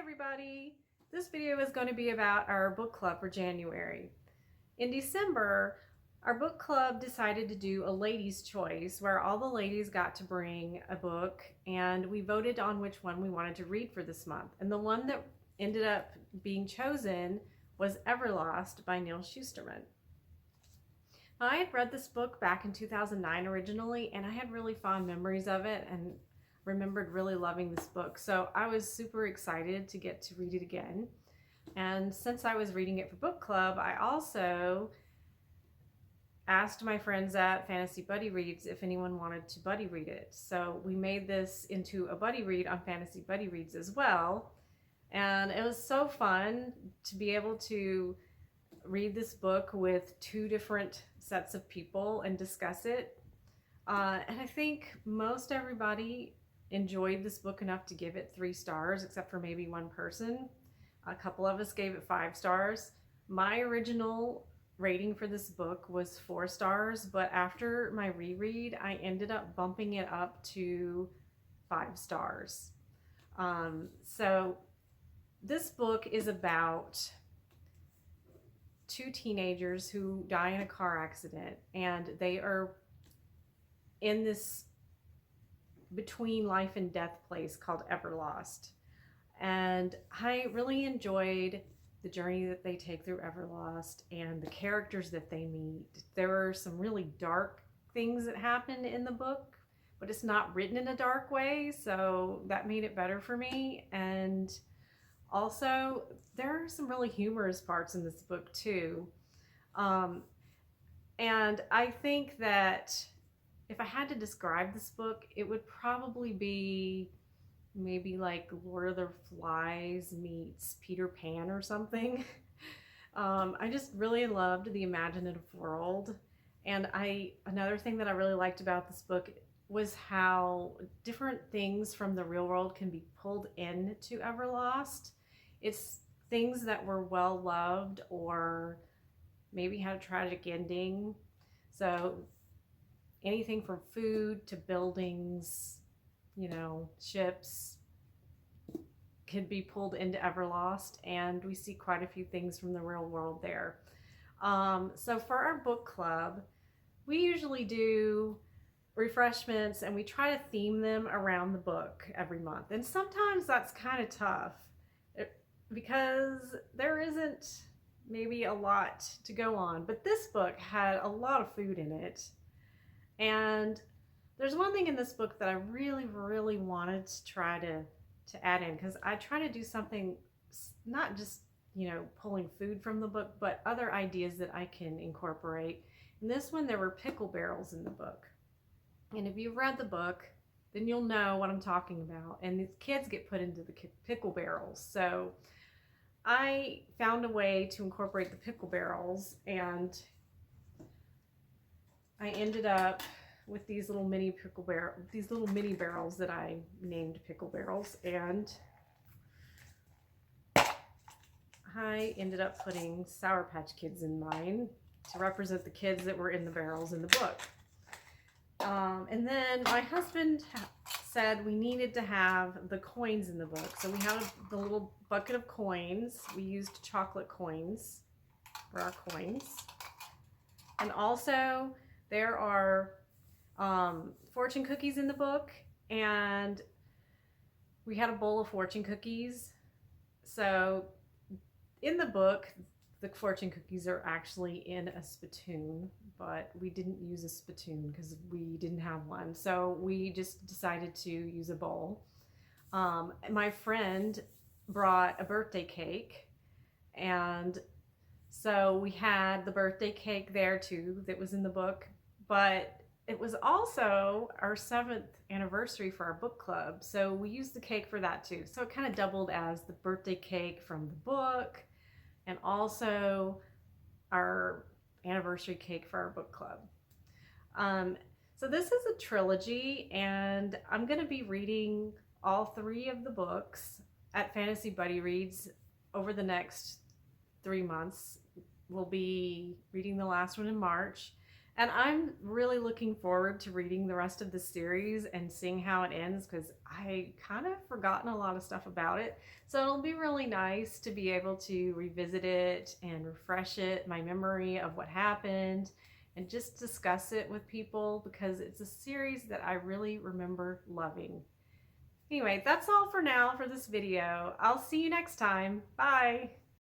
everybody! This video is going to be about our book club for January. In December, our book club decided to do a ladies' choice where all the ladies got to bring a book and we voted on which one we wanted to read for this month. And the one that ended up being chosen was Everlost by Neal Shusterman. Now, I had read this book back in 2009 originally, and I had really fond memories of it and remembered really loving this book. So I was super excited to get to read it again. And since I was reading it for book club, I also asked my friends at Fantasy Buddy Reads if anyone wanted to buddy read it. So we made this into a buddy read on Fantasy Buddy Reads as well. And it was so fun to be able to read this book with two different sets of people and discuss it. And I think most everybody enjoyed this book enough to give it 3 stars, except for maybe one person. A couple of us gave it 5 stars. My original rating for this book was 4 stars, but after my reread, I ended up bumping it up to 5 stars. So this book is about 2 teenagers who die in a car accident, and they are in this between life and death place called Everlost. And I really enjoyed the journey that they take through Everlost and the characters that they meet. There were some really dark things that happen in the book, but it's not written in a dark way, so that made it better for me. And also, there are some really humorous parts in this book too. And I think that if I had to describe this book, it would probably be maybe like Lord of the Flies meets Peter Pan or something. I just really loved the imaginative world. And another thing that I really liked about this book was how different things from the real world can be pulled into Everlost. It's things that were well loved or maybe had a tragic ending. So anything from food to buildings, ships could be pulled into Everlost, and we see quite a few things from the real world there. So for our book club, we usually do refreshments and we try to theme them around the book every month. And sometimes that's kind of tough because there isn't maybe a lot to go on. But this book had a lot of food in it. And there's one thing in this book that I really, really wanted to try to add in, because I try to do something, not just, pulling food from the book, but other ideas that I can incorporate. In this one, there were pickle barrels in the book. And if you've read the book, then you'll know what I'm talking about. And these kids get put into the pickle barrels. So I found a way to incorporate the pickle barrels, and I ended up with these little mini barrels that I named pickle barrels, and I ended up putting Sour Patch Kids in mine to represent the kids that were in the barrels in the book. And then my husband said we needed to have the coins in the book, so we had the little bucket of coins. We used chocolate coins for our coins, and also there are fortune cookies in the book, and we had a bowl of fortune cookies. So in the book, the fortune cookies are actually in a spittoon, but we didn't use a spittoon because we didn't have one. So we just decided to use a bowl. My friend brought a birthday cake, and so we had the birthday cake there too that was in the book, but it was also our 7th anniversary for our book club, so we used the cake for that too. So it kind of doubled as the birthday cake from the book and also our anniversary cake for our book club. So this is a trilogy, and I'm going to be reading all 3 of the books at Fantasy Buddy Reads over the next 3 months. We'll be reading the last one in March. And I'm really looking forward to reading the rest of the series and seeing how it ends, because I kind of forgotten a lot of stuff about it. So it'll be really nice to be able to revisit it and refresh it, my memory of what happened, and just discuss it with people, because it's a series that I really remember loving. Anyway, that's all for now for this video. I'll see you next time. Bye!